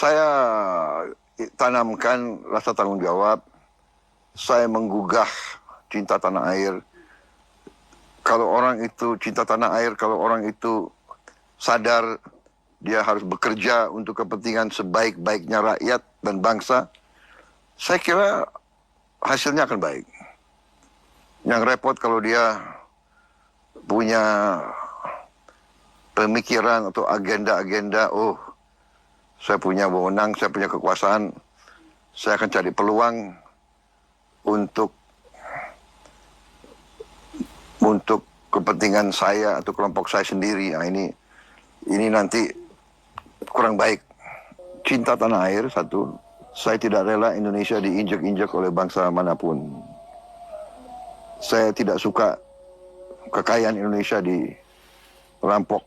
Saya tanamkan rasa tanggung jawab, saya menggugah cinta tanah air. Kalau orang itu cinta tanah air, kalau orang itu sadar dia harus bekerja untuk kepentingan sebaik-baiknya rakyat dan bangsa, saya kira hasilnya akan baik. Yang repot kalau dia punya pemikiran atau agenda-agenda, oh saya punya wewenang, saya punya kekuasaan, saya akan cari peluang untuk kepentingan saya atau kelompok saya sendiri. Nah, ini nanti kurang baik. Cinta tanah air satu, saya tidak rela Indonesia diinjak-injak oleh bangsa manapun. Saya tidak suka kekayaan Indonesia dirampok.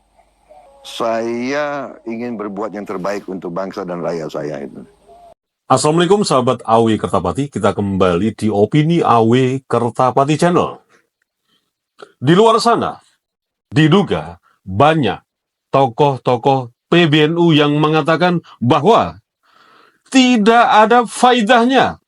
Saya ingin berbuat yang terbaik untuk bangsa dan rakyat saya itu. Assalamualaikum sahabat AW Kertapati, kita kembali di Opini AW Kertapati Channel. Di luar sana, diduga banyak tokoh-tokoh PBNU yang mengatakan bahwa tidak ada faedahnya,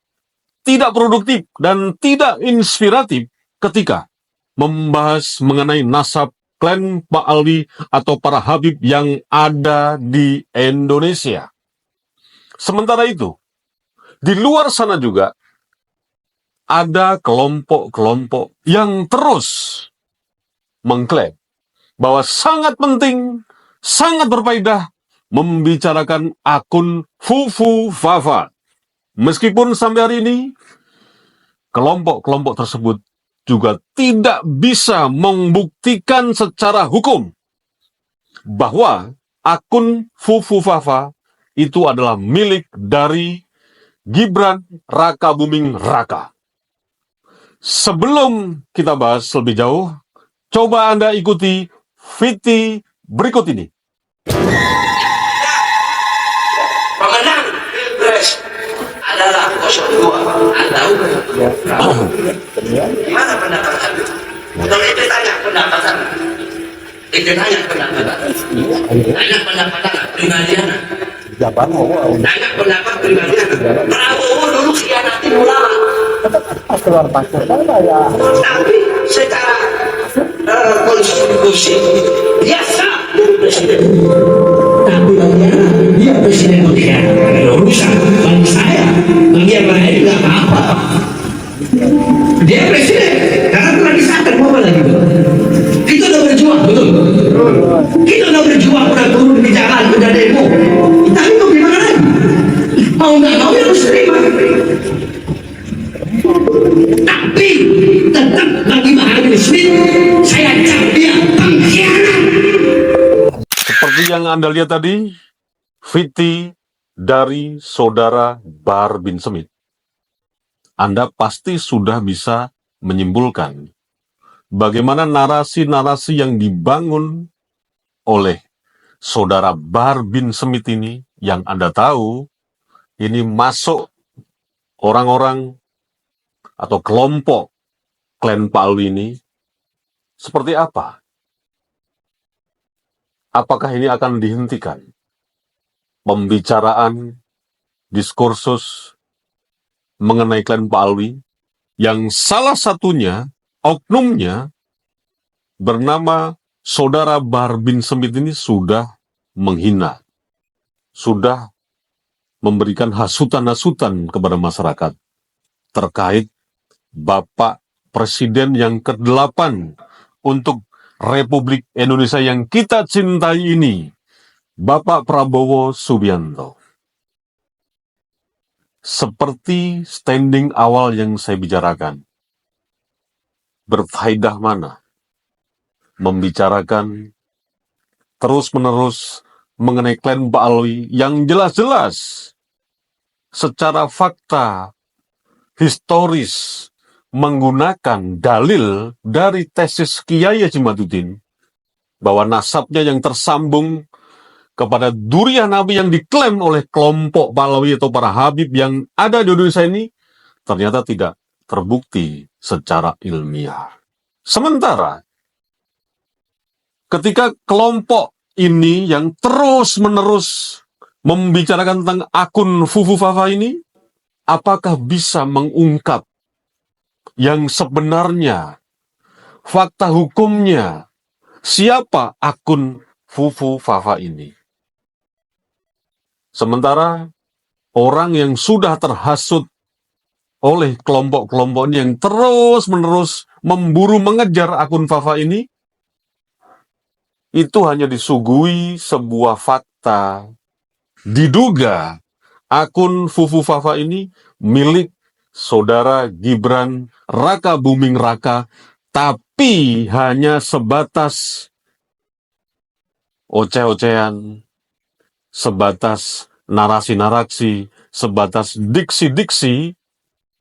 tidak produktif, dan tidak inspiratif ketika membahas mengenai nasab klan Pak Alwi atau para Habib yang ada di Indonesia. Sementara itu, di luar sana juga ada kelompok-kelompok yang terus mengklaim bahwa sangat penting, sangat berfaedah membicarakan akun Fufu Fafa. Meskipun sampai hari ini, kelompok-kelompok tersebut juga tidak bisa membuktikan secara hukum bahwa akun Fufu Fafa itu adalah milik dari Gibran Raka Buming Raka. Sebelum kita bahas lebih jauh, coba Anda ikuti VT berikut ini. Pemenang Pilpres adalah 02. Anda tahu? Gimana pendapat Anda? Untuk itu tanya pendapat Anda. Itu tanya pendapat Anda. Tanya pendapat Anda pribadi Anda. Tanya pendapat pribadi Anda. Prabowo dulu khianatin ulama. Keluar paspor ya. Tapi secara konstitusi biasa presiden. Tapi bagaimana dia presiden mengkhianat? Ada urusan bagi saya, bagi yang lain nggak apa-apa. Dia presiden karena pernah disahkan mau apa lagi? Kita udah berjuang betul. Kita udah berjuang, udah turun di jalan, udah demo. Tapi mau gimana lagi? Mau nggak mau ya harus terima. Tapi tetap bagi Maharani Smith, saya cap dia pengkhianat. Seperti yang Anda lihat tadi, VT dari saudara Bahar bin Smith. Anda pasti sudah bisa menyimpulkan bagaimana narasi-narasi yang dibangun oleh saudara Bahar bin Smith ini, yang Anda tahu ini masuk orang-orang atau kelompok klan Pak Alwi ini seperti apa? Apakah ini akan dihentikan? Pembicaraan, diskursus mengenai klan Pak Alwi yang salah satunya, oknumnya, bernama saudara Bahar bin Smith ini sudah menghina, sudah memberikan hasutan-hasutan kepada masyarakat terkait Bapak Presiden yang ke-8 untuk Republik Indonesia yang kita cintai ini, Bapak Prabowo Subianto. Seperti standing awal yang saya bicarakan, berfaedah mana membicarakan terus-menerus mengenai klan Pak Alwi yang jelas-jelas secara fakta historis menggunakan dalil dari tesis Kiai Haji Maduddin bahwa nasabnya yang tersambung kepada Duriah Nabi yang diklaim oleh kelompok Pahlawi atau para Habib yang ada di Indonesia ini ternyata tidak terbukti secara ilmiah. Sementara ketika kelompok ini yang terus-menerus membicarakan tentang akun Fufu Fafa ini, apakah bisa mengungkap yang sebenarnya, fakta hukumnya, siapa akun Fufu Fafa ini? Sementara orang yang sudah terhasut oleh kelompok-kelompok ini yang terus-menerus memburu mengejar akun Fafa ini, itu hanya disuguhi sebuah fakta. Diduga akun Fufu Fafa ini milik saudara Gibran Raka Buming Raka, tapi hanya sebatas oceh-ocehan, sebatas narasi-narasi, sebatas diksi-diksi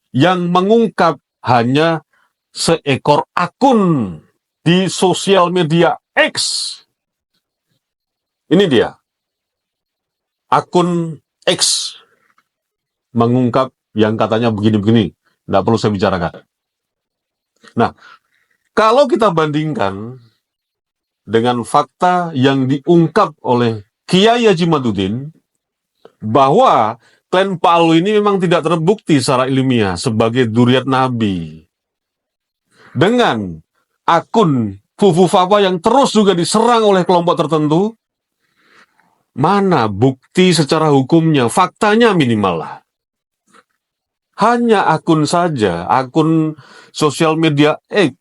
yang mengungkap hanya seekor akun di sosial media X. Ini dia, akun X mengungkap yang katanya begini-begini, tidak perlu saya bicarakan. Nah, kalau kita bandingkan dengan fakta yang diungkap oleh Kiai Haji Madudin, bahwa klan Pak Alwi ini memang tidak terbukti secara ilmiah sebagai dzurriyyat Nabi. Dengan akun Fufu Fafa yang terus juga diserang oleh kelompok tertentu, mana bukti secara hukumnya, faktanya minimal lah. Hanya akun saja, akun sosial media X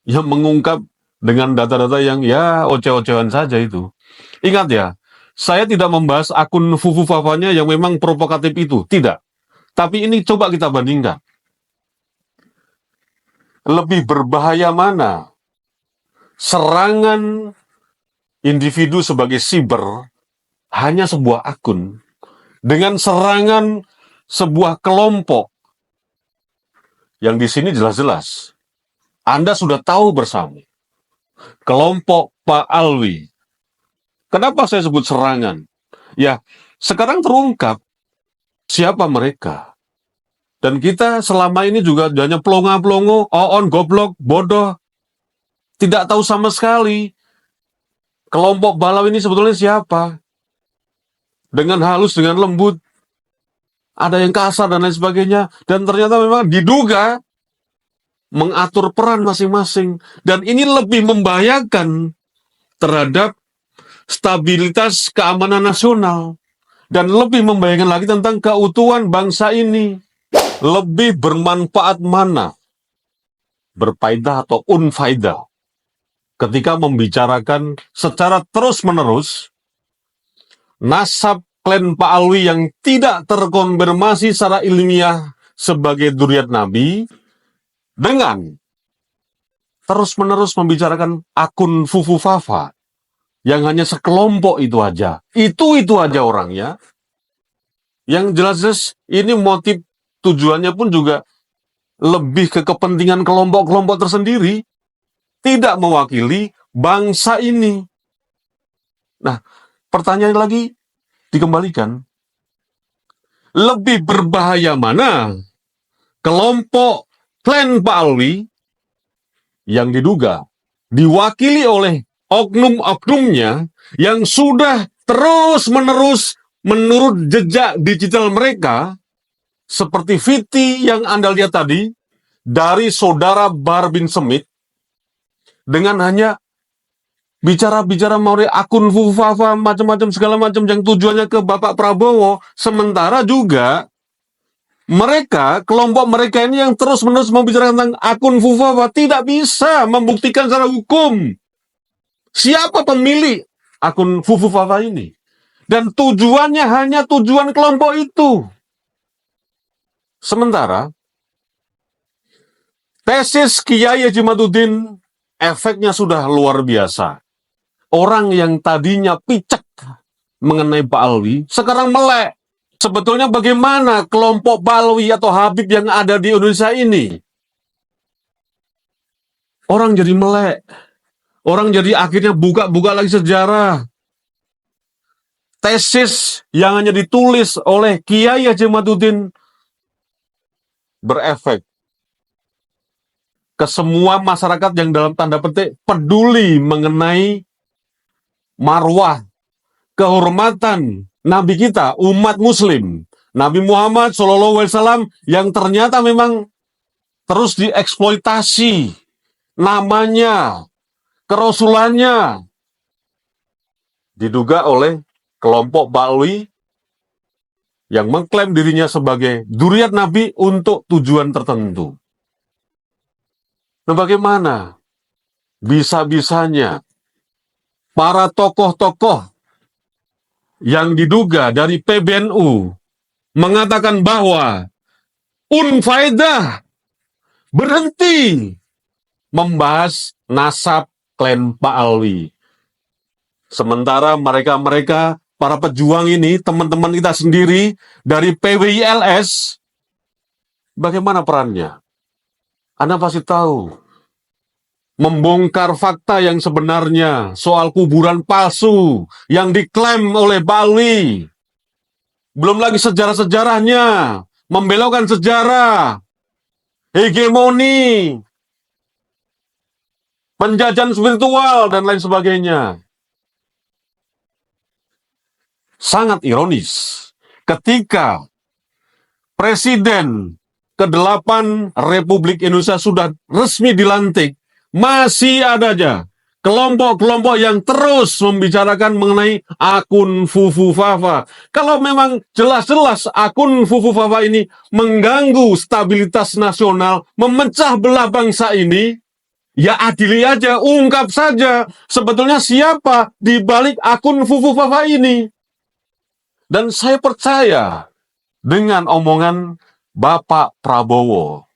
yang mengungkap dengan data-data yang ya oceh-ocehan saja itu. Ingat ya, saya tidak membahas akun Fufu Fafanya yang memang provokatif itu, tidak. Tapi ini coba kita bandingkan. Lebih berbahaya mana? Serangan individu sebagai siber, hanya sebuah akun, dengan serangan sebuah kelompok yang di sini jelas-jelas Anda sudah tahu bersama. Kelompok Pak Alwi. Kenapa saya sebut serangan? Ya, sekarang terungkap siapa mereka. Dan kita selama ini juga hanya pelongo-pelongo, oon, goblok, bodoh. Tidak tahu sama sekali kelompok Balawi ini sebetulnya siapa. Dengan halus, dengan lembut. Ada yang kasar dan lain sebagainya. Dan ternyata memang diduga mengatur peran masing-masing. Dan ini lebih membahayakan terhadap stabilitas keamanan nasional. Dan lebih membahayakan lagi tentang keutuhan bangsa ini. Lebih bermanfaat mana? Berfaedah atau unfaedah? Ketika membicarakan secara terus-menerus nasab klan Pak Alwi yang tidak terkonfirmasi secara ilmiah sebagai dzurriyyat Nabi, dengan terus-menerus membicarakan akun Fufu Fafa yang hanya sekelompok itu aja. Itu aja orangnya. Yang jelas-jelas ini motif tujuannya pun juga lebih ke kepentingan kelompok-kelompok tersendiri. Tidak mewakili bangsa ini. Nah, pertanyaan lagi dikembalikan. Lebih berbahaya mana kelompok klan Pak Alwi yang diduga diwakili oleh oknum-oknumnya yang sudah terus-menerus menurut jejak digital mereka, seperti Viti yang Anda lihat tadi, dari saudara Bahar bin Smith, dengan hanya bicara-bicara melalui akun Fufu Fafa, macam-macam segala macam yang tujuannya ke Bapak Prabowo, sementara juga mereka, kelompok mereka ini yang terus-menerus membicarakan tentang akun Fufu Fafa tidak bisa membuktikan secara hukum siapa pemilik akun Fufu Fafa ini. Dan tujuannya hanya tujuan kelompok itu. Sementara tesis Kiai Haji Madudin efeknya sudah luar biasa. Orang yang tadinya picek mengenai Pak Alwi, sekarang melek. Sebetulnya bagaimana kelompok Pak Alwi atau Habib yang ada di Indonesia ini? Orang jadi melek. Orang jadi akhirnya buka-buka lagi sejarah. Tesis yang hanya ditulis oleh Kiai Haji Madudin berefek ke semua masyarakat yang dalam tanda petik peduli mengenai marwah, kehormatan Nabi kita, umat Muslim, Nabi Muhammad SAW, yang ternyata memang terus dieksploitasi namanya, kerasulannya, diduga oleh kelompok Ba'alwi yang mengklaim dirinya sebagai dzurriyyat Nabi untuk tujuan tertentu. Nah, bagaimana bisa-bisanya para tokoh-tokoh yang diduga dari PBNU mengatakan bahwa Unfaedah berhenti membahas nasab klan Ba'alwi. Sementara mereka-mereka, para pejuang ini, teman-teman kita sendiri dari PWILS, bagaimana perannya? Anda pasti tahu. Membongkar fakta yang sebenarnya soal kuburan palsu yang diklaim oleh Ba'alwi. Belum lagi sejarah-sejarahnya, membelokkan sejarah, hegemoni, penjajahan spiritual, dan lain sebagainya. Sangat ironis ketika Presiden ke-8 Republik Indonesia sudah resmi dilantik, masih ada aja kelompok-kelompok yang terus membicarakan mengenai akun Fufu Fafa. Kalau memang jelas-jelas akun Fufu Fafa ini mengganggu stabilitas nasional, memecah belah bangsa ini, ya adili aja, ungkap saja sebetulnya siapa di balik akun Fufu Fafa ini. Dan saya percaya dengan omongan Bapak Prabowo.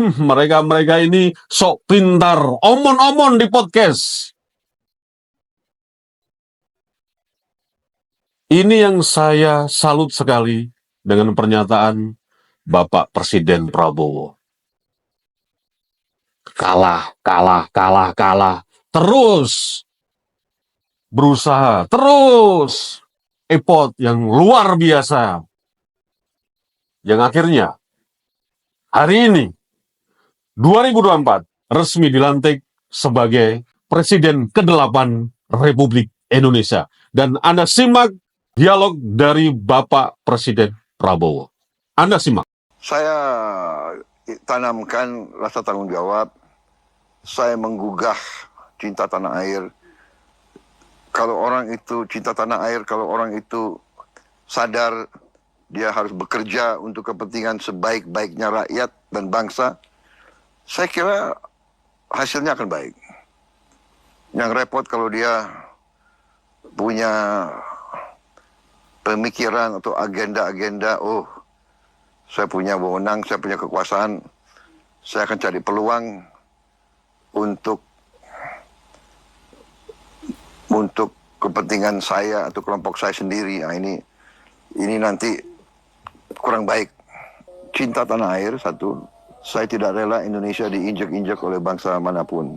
Mereka-mereka ini sok pintar, omon-omon di podcast. Ini yang saya salut sekali dengan pernyataan Bapak Presiden Prabowo. Kalah. Terus berusaha, terus effort yang luar biasa. Yang akhirnya, hari ini, 2024, resmi dilantik sebagai Presiden ke-8 Republik Indonesia. Dan Anda simak dialog dari Bapak Presiden Prabowo. Anda simak. Saya tanamkan rasa tanggung jawab. Saya menggugah cinta tanah air. Kalau orang itu cinta tanah air, kalau orang itu sadar dia harus bekerja untuk kepentingan sebaik-baiknya rakyat dan bangsa, saya kira hasilnya akan baik. Yang repot kalau dia punya pemikiran atau agenda-agenda, oh, saya punya wewenang, saya punya kekuasaan, saya akan cari peluang untuk kepentingan saya atau kelompok saya sendiri. Nah, ini nanti kurang baik. Cinta tanah air, satu, saya tidak rela Indonesia diinjak-injak oleh bangsa manapun.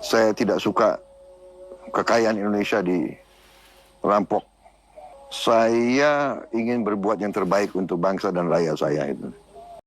Saya tidak suka kekayaan Indonesia dirampok. Saya ingin berbuat yang terbaik untuk bangsa dan rakyat saya itu.